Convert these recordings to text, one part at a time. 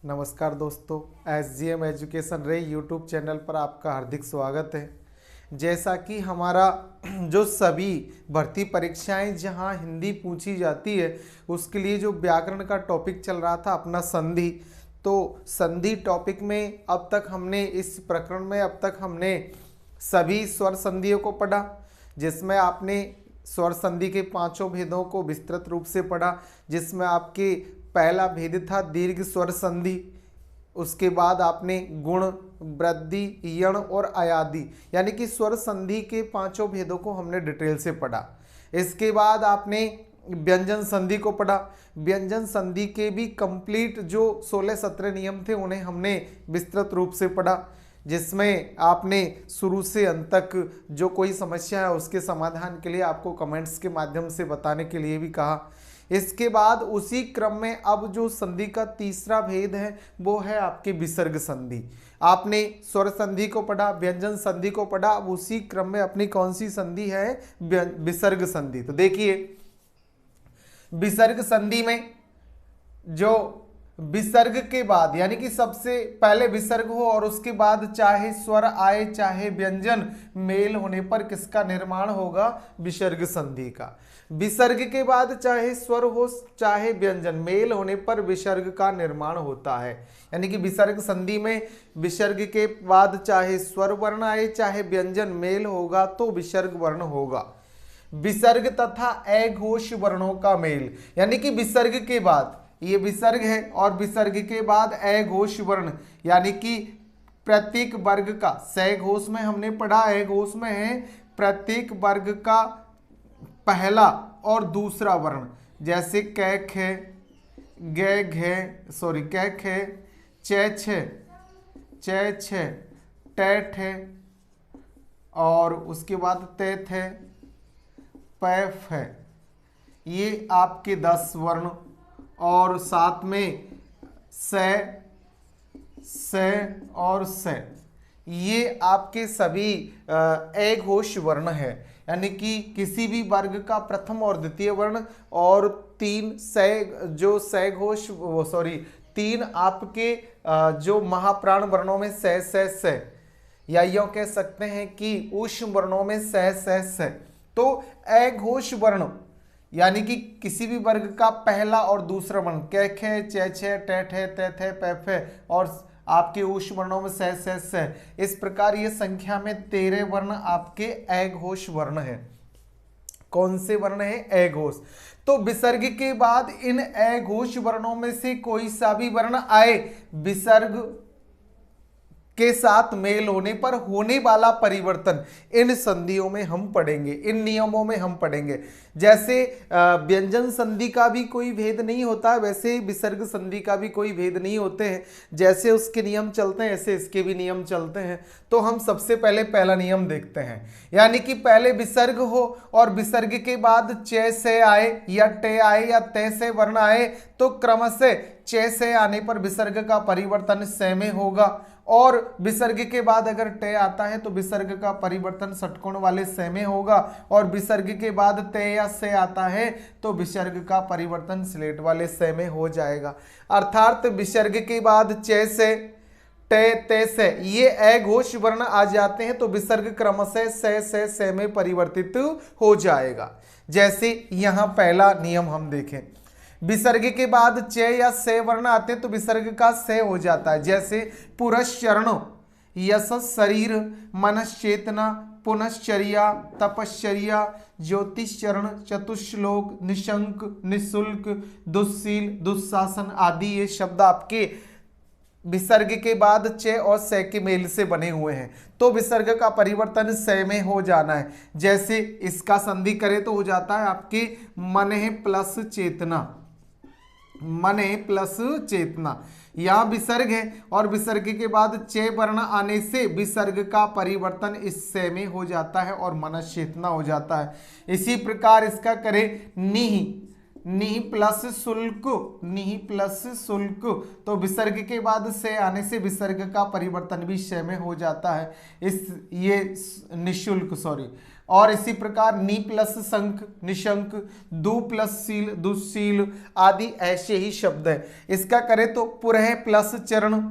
नमस्कार दोस्तों, SGM education रे यूट्यूब चैनल पर आपका हार्दिक स्वागत है। जैसा कि हमारा जो सभी भर्ती परीक्षाएं जहां हिंदी पूछी जाती है उसके लिए जो व्याकरण का टॉपिक चल रहा था अपना संधि, तो संधि टॉपिक में अब तक हमने इस प्रकरण में सभी स्वर संधियों को पढ़ा, जिसमें आपने स्वर संधि के पांचों भेदों को विस्तृत रूप से पढ़ा, जिसमें आपके पहला भेद था दीर्घ स्वर संधि। उसके बाद आपने गुण, वृद्धि, यण और अयादि यानी कि स्वर संधि के पांचों भेदों को हमने डिटेल से पढ़ा। इसके बाद आपने व्यंजन संधि को पढ़ा। व्यंजन संधि के भी कंप्लीट जो 16-17 नियम थे उन्हें हमने विस्तृत रूप से पढ़ा, जिसमें आपने शुरू से अंत तक जो कोई समस्या है उसके समाधान के लिए आपको कमेंट्स के माध्यम से बताने के लिए भी कहा। इसके बाद उसी क्रम में अब जो संधि का तीसरा भेद है वो है आपके विसर्ग संधि। आपने स्वर संधि को पढ़ा, व्यंजन संधि को पढ़ा, अब उसी क्रम में अपनी कौन सी संधि है? विसर्ग संधि। तो देखिए, विसर्ग संधि में जो विसर्ग के बाद यानी कि सबसे पहले विसर्ग हो और उसके बाद चाहे स्वर आए चाहे व्यंजन, मेल होने पर किसका निर्माण होगा? विसर्ग संधि का। विसर्ग के बाद चाहे स्वर हो चाहे व्यंजन, मेल होने पर विसर्ग का निर्माण होता है। यानी कि विसर्ग संधि में विसर्ग के बाद चाहे स्वर वर्ण आए चाहे व्यंजन, मेल होगा तो विसर्ग वर्ण होगा। विसर्ग तथा अघोष वर्णों का मेल, यानी कि विसर्ग के बाद, ये विसर्ग है और विसर्ग के बाद अघोष वर्ण यानी कि प्रत्येक वर्ग का, सघोष में हमने पढ़ा, अघोष में है प्रत्येक वर्ग का पहला और दूसरा वर्ण, जैसे कै खे, गे घे, कै खे, चे छे, चे छे, टे ठे और उसके बाद ते थे, पैफ है। ये आपके 10 वर्ण और साथ में से और से, ये आपके सभी अघोष वर्ण है। यानी कि किसी भी वर्ग का प्रथम और द्वितीय वर्ण और 3 सघोष तीन आपके जो महाप्राण वर्णों में से, या यूं कह सकते हैं कि ऊष्म वर्णों में से। तो अघोष वर्ण यानी कि किसी भी वर्ग का पहला और दूसरा वर्ण, कै खे, चे छे, टे ठे, ते थे, पे फे और आपके ऊष्म वर्णों में से। इस प्रकार ये संख्या में 13 वर्ण आपके अघोष वर्ण है। कौन से वर्ण है? अघोष। तो विसर्ग के बाद इन अघोष वर्णों में से कोई सा भी वर्ण आए, विसर्ग के साथ मेल होने पर होने वाला परिवर्तन इन संधियों में हम पढ़ेंगे, इन नियमों में हम पढ़ेंगे। जैसे व्यंजन संधि का भी कोई भेद नहीं होता, वैसे विसर्ग संधि का भी कोई भेद नहीं होते हैं। जैसे उसके नियम चलते हैं ऐसे इसके भी नियम चलते हैं। तो हम सबसे पहले पहला नियम देखते हैं, यानी कि पहले विसर्ग हो और विसर्ग के बाद चे से आए या टे आए या ते से वर्ण आए तो क्रम से चे से आने पर विसर्ग का परिवर्तन से में होगा, और विसर्ग के बाद अगर टे आता है तो विसर्ग का परिवर्तन षटकोण वाले से में होगा, और विसर्ग के बाद ते या से आता है तो विसर्ग का परिवर्तन स्लेट वाले से में हो जाएगा। अर्थात विसर्ग के बाद चे से, टे, ते से ये अघोष वर्ण आ जाते हैं तो विसर्ग क्रमशः से में परिवर्तित हो जाएगा। जैसे यहां पहला नियम हम देखें, विसर्ग के बाद चे या से वर्ण आते तो विसर्ग का से हो जाता है। जैसे पुरश्चरण, यशस शरीर, मनश्चेतना, पुनश्चर्या, तपश्चर्या, ज्योतिश्चरण, चतुश्लोक, निशंक, निशुल्क, दुस्सील, दुस्शासन आदि ये शब्द आपके विसर्ग के बाद चे और से के मेल से बने हुए हैं तो विसर्ग का परिवर्तन से में हो जाना है। जैसे इसका संधि करें तो हो जाता है आपके मने प्लस चेतना, मने प्लस चेतना। यहां विसर्ग है और विसर्ग के बाद चे वर्ण आने से विसर्ग का परिवर्तन इस से में हो जाता है और मनस चेतना हो जाता है। इसी प्रकार इसका करें निहि प्लस शुल्क, निहि प्लस शुल्क, तो विसर्ग के बाद से आने से विसर्ग का परिवर्तन भी से में हो जाता है, इस ये निशुल्क और इसी प्रकार नी प्लस शंख निशंक, दु प्लस शील दुशील आदि ऐसे ही शब्द है। इसका करें तो पुरह प्लस चरण,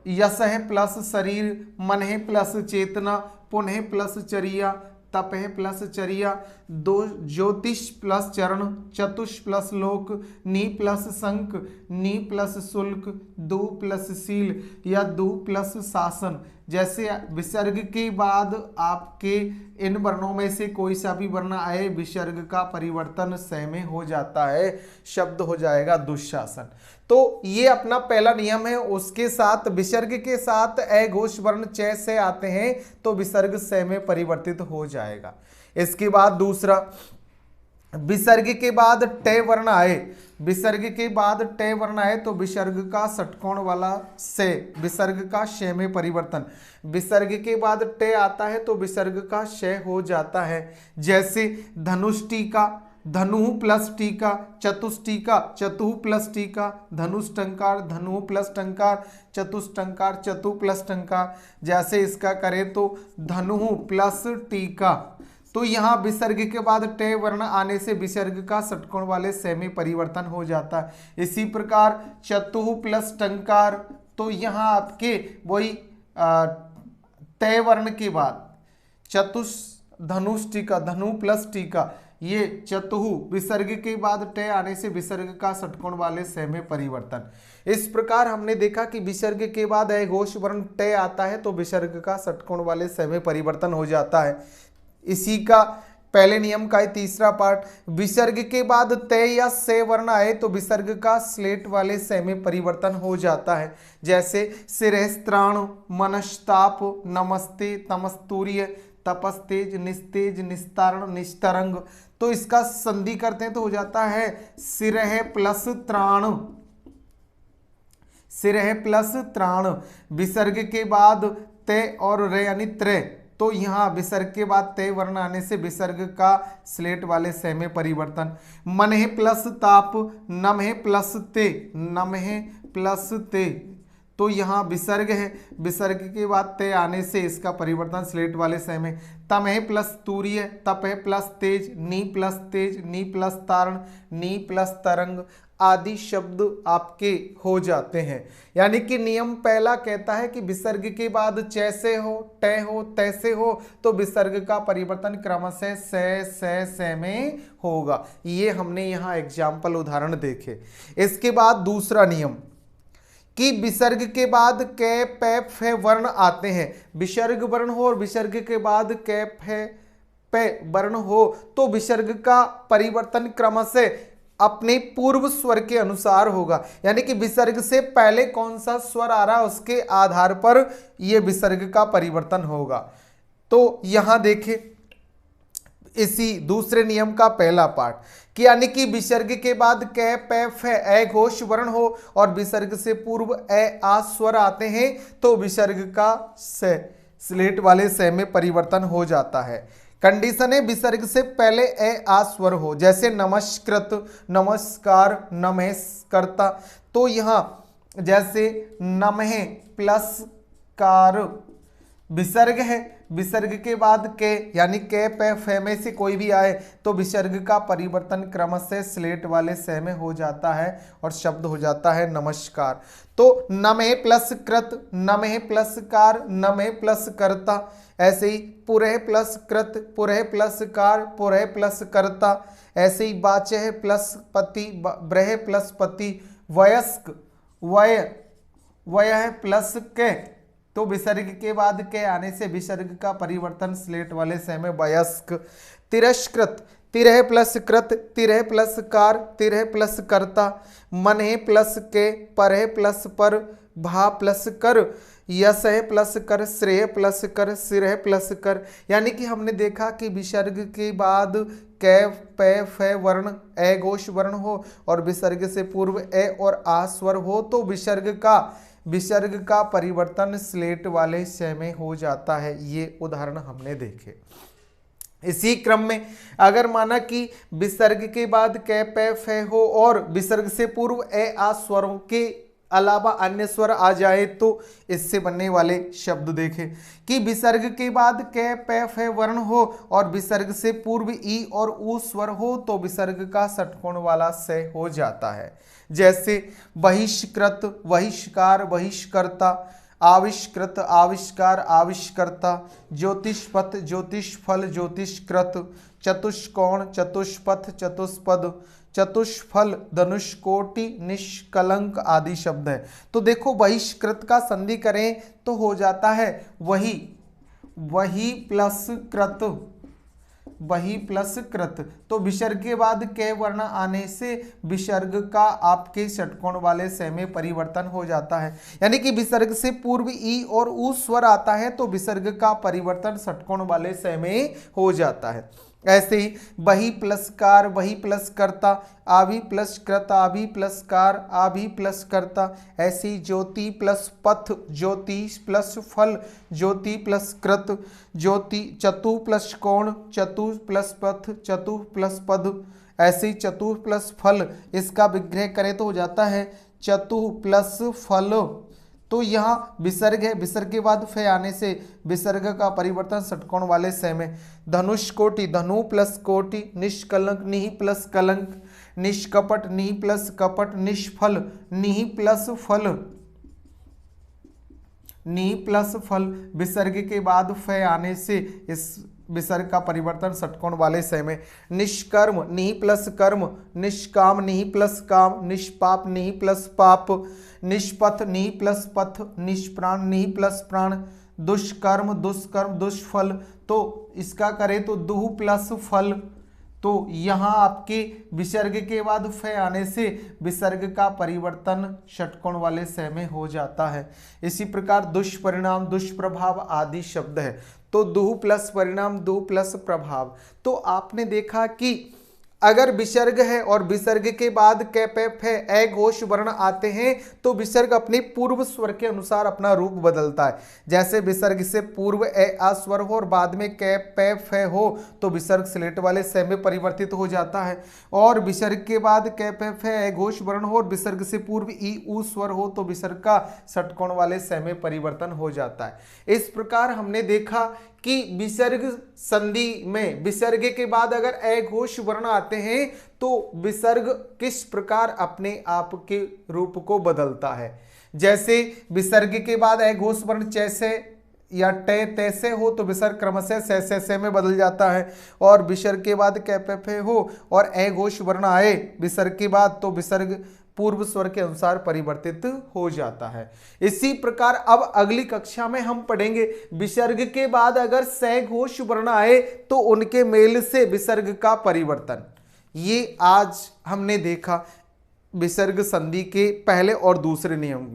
यशः प्लस शरीर, मनः प्लस चेतना, पुनः प्लस चर्या, तपः प्लस चर्या, दो ज्योतिष प्लस चरण, चतुष प्लस लोक, नी प्लस शंख, नी प्लस शुल्क, दु प्लस शील या दु प्लस शासन। जैसे विसर्ग के बाद आपके इन वर्णों में से कोई सा भी वर्ण आए, विसर्ग का परिवर्तन स में हो जाता है, शब्द हो जाएगा दुशासन। तो ये अपना पहला नियम है। उसके साथ विसर्ग के साथ ए घोष वर्ण च से आते हैं तो विसर्ग स में परिवर्तित हो जाएगा। इसके बाद दूसरा, विसर्ग के बाद ट वर्ण आए, विसर्ग के बाद ट वर्ण आए तो विसर्ग का षटकोण वाला से, विसर्ग का श में परिवर्तन। विसर्ग के बाद ट आता है तो विसर्ग का श हो जाता है। जैसे धनुष्टिका, धनु प्लस टीका, चतुष्टिका, चतु प्लस टीका, धनुष्टंकार, धनु प्लस टंकार, चतुष्टंकार, चतु प्लस टंकार। जैसे इसका करें तो धनु प्लस टीका, तो यहाँ विसर्ग के बाद ट वर्ण आने से विसर्ग का षटकोण वाले स में परिवर्तन हो जाता है। इसी प्रकार चतु प्लस टंकार, तो यहाँ आपके वही त वर्ण के बाद चतुष धनुष टीका, धनु प्लस टीका, ये चतुहु विसर्ग के बाद ट आने से विसर्ग का षटकोण वाले स में परिवर्तन। इस प्रकार हमने देखा कि विसर्ग के बाद ए घोष वर्ण ट आता है तो विसर्ग का षटकोण वाले स में परिवर्तन हो जाता है। इसी का पहले नियम का तीसरा पार्ट, विसर्ग के बाद त या से वर्ण आए तो विसर्ग का स्लेट वाले स में परिवर्तन हो जाता है। जैसे शिरस्त्राण, मनस्ताप, नमस्ते, तमस्तूर्य, तपस्तेज, निस्तेज, निस्तारण, निस्तरंग। तो इसका संधि करते हैं तो हो जाता है सिरह प्लस त्राण, सिरह प्लस त्राण। विसर्ग के बाद ते और रे यानी त्रे, तो यहाँ विसर्ग के बाद ते वर्ण आने से विसर्ग का स्लेट वाले स में परिवर्तन। मनः प्लस ताप, नमः प्लस ते, नमः प्लस ते, तो यहाँ विसर्ग है, विसर्ग के बाद ते आने से इसका परिवर्तन स्लेट वाले स में। तमह प्लस तूर्य, तपह प्लस तेज, नी प्लस तेज, नी प्लस तारण, नी प्लस तरंग आदि शब्द आपके हो जाते हैं। यानी कि नियम पहला कहता है कि विसर्ग के बाद च से हो, ट हो, त से हो तो विसर्ग का परिवर्तन क्रमशः स में होगा। ये हमने यहाँ एग्जाम्पल उदाहरण देखे। इसके बाद दूसरा नियम कि विसर्ग के बाद क प फ वर्ण आते हैं, विसर्ग वर्ण हो और विसर्ग के बाद क फ प वर्ण हो तो विसर्ग का परिवर्तन क्रमशः अपने पूर्व स्वर के अनुसार होगा। यानी कि विसर्ग से पहले कौन सा स्वर आ रहा है उसके आधार पर यह विसर्ग का परिवर्तन होगा। तो यहां देखें इसी दूसरे नियम का पहला पार्ट कि यानी कि विसर्ग के बाद क प फ ए घोष वर्ण हो और विसर्ग से पूर्व ए आ स्वर आते हैं तो विसर्ग का स स्लेट वाले स में परिवर्तन हो जाता है। कंडीशन है विसर्ग से पहले ए आ स्वर हो, जैसे नमस्कृत, नमस्कार, नमस्कर्ता। तो यहाँ जैसे नमः प्लस कार विसर्ग है, विसर्ग के बाद के यानी के पे फे में से कोई भी आए तो विसर्ग का परिवर्तन क्रमशः स्लेट वाले स में हो जाता है और शब्द हो जाता है नमस्कार। तो नमः प्लस कृत, नमः प्लस कार, नमः प्लस कर्ता, ऐसे ही पुरः प्लस कृत, पुरः प्लस कार, पुरः प्लस कर्ता, ऐसे ही वाचः प्लस पति, ब्रह प्लस पति, वयस्क, वय प्लस के। तो विसर्ग के बाद के आने से विसर्ग का परिवर्तन स्लेट वाले से में वयस्क। तिरस्कृत, तिरह प्लस कृत, तिरह प्लस कार, तिरह प्लस कर्ता, मनः प्लस के, परह प्लस पर, भा प्लस कर, यशः प्लस कर, श्रेय प्लस कर, सिरह प्लस कर। यानी कि हमने देखा कि विसर्ग के बाद कै पे फे वर्ण ए घोष वर्ण हो और विसर्ग से पूर्व ए और आ स्वर हो तो विसर्ग का परिवर्तन स्लेट वाले श में हो जाता है। ये उदाहरण हमने देखे। इसी क्रम में अगर माना कि विसर्ग के बाद कै पे फे हो और विसर्ग से पूर्व ए आ स्वरों के अलावा अन्य स्वर आ जाए तो इससे बनने वाले शब्द देखें कि विसर्ग के बाद कै पै फै वर्ण हो और विसर्ग से पूर्व ई और ऊ स्वर हो तो विसर्ग का षटकोण वाला से हो जाता है। जैसे बहिष्कृत, बहिष्कार, बहिष्कर्ता, आविष्कृत, आविष्कार, आविष्कर्ता, ज्योतिष्पथ, ज्योतिषफल, ज्योतिष्कृत, चतुष्कोण, चतुष्पथ, चतुष्पद, चतुष्फल, धनुष्कोटि, निष्कलंक आदि शब्द है। तो देखो बहिष्कृत का संधि करें तो हो जाता है वही, वही प्लस कृत, वही प्लस कृत। तो विसर्ग के बाद कै वर्ण आने से विसर्ग का आपके षटकोण वाले से में परिवर्तन हो जाता है। यानी कि विसर्ग से पूर्व ई और ऊ स्वर आता है तो विसर्ग का परिवर्तन षटकोण वाले से में हो जाता है। ऐसे ही बही प्लस कार, वही प्लस कर्ता, आभि प्लस कृत, आभि प्लस कार, आभि प्लस कर्ता। ऐसे ही ज्योति प्लस पथ, ज्योति प्लस फल, ज्योति प्लस कृत, ज्योति, चतु प्लस कोण, चतु प्लस पथ, चतु प्लस पद। ऐसे ही चतु प्लस फल, इसका विग्रह करें तो हो जाता है चतु प्लस फल। तो यहाँ विसर्ग है, विसर्ग के बाद फे आने से विसर्ग का परिवर्तन षटकोण वाले से में। धनुष कोटि, धनु प्लस कोटि, निष्कलंक, निहि प्लस कलंक, निष्कपट, निहि प्लस कपट, निष्फल, निहि प्लस फल, निहि प्लस फल। विसर्ग के बाद फे आने से इस विसर्ग का परिवर्तन षटकोण वाले से में। निष्कर्म, निहि प्लस कर्म, निष्काम, निहि प्लस काम, निष्पाप, निहि प्लस पाप, निष्पथ, निहि प्लस पथ, निष्प्राण, निहि प्लस प्राण, दुष्कर्म, दुष्कर्म, दुष्फल। तो इसका करें तो दुह प्लस फल। तो यहाँ आपके विसर्ग के बाद फे आने से विसर्ग का परिवर्तन षटकोण वाले से में हो जाता है। इसी प्रकार दुष्परिणाम, दुष्प्रभाव आदि शब्द है। तो दुह प्लस परिणाम, दुह प्लस प्रभाव। तो आपने देखा कि अगर विसर्ग है और विसर्ग के बाद कै पे फे ए घोष वर्ण आते हैं तो विसर्ग अपने पूर्व स्वर के अनुसार अपना रूप बदलता है। जैसे विसर्ग से पूर्व ए आ स्वर हो और बाद में कै पे फे हो तो विसर्ग स्लेट वाले से में परिवर्तित हो जाता है। और विसर्ग के बाद कै पे फे ए घोष वर्ण हो और विसर्ग से पूर्व ई ऊ स्वर हो तो विसर्ग का षटकोण वाले से में परिवर्तन हो जाता है। इस प्रकार हमने देखा कि विसर्ग संधि में विसर्ग के बाद अगर ए घोष वर्ण आते हैं तो विसर्ग किस प्रकार अपने आप के रूप को बदलता है। जैसे विसर्ग के बाद ए घोष वर्ण जैसे या टे तैसे हो तो विसर्ग क्रमशः से में बदल जाता है। और विसर्ग के बाद कै पे फे हो और ए घोष वर्ण आए विसर्ग के बाद तो विसर्ग पूर्व स्वर के अनुसार परिवर्तित हो जाता है। इसी प्रकार अब अगली कक्षा में हम पढ़ेंगे विसर्ग के बाद अगर से घोष वर्ण आए तो उनके मेल से विसर्ग का परिवर्तन। ये आज हमने देखा विसर्ग संधि के पहले और दूसरे नियम।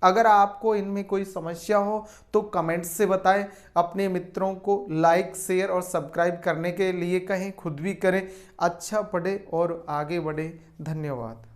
अगर आपको इनमें कोई समस्या हो तो कमेंट से बताएं, अपने मित्रों को लाइक, शेयर और सब्सक्राइब करने के लिए कहें, खुद भी करें। अच्छा पढ़े और आगे बढ़े। धन्यवाद।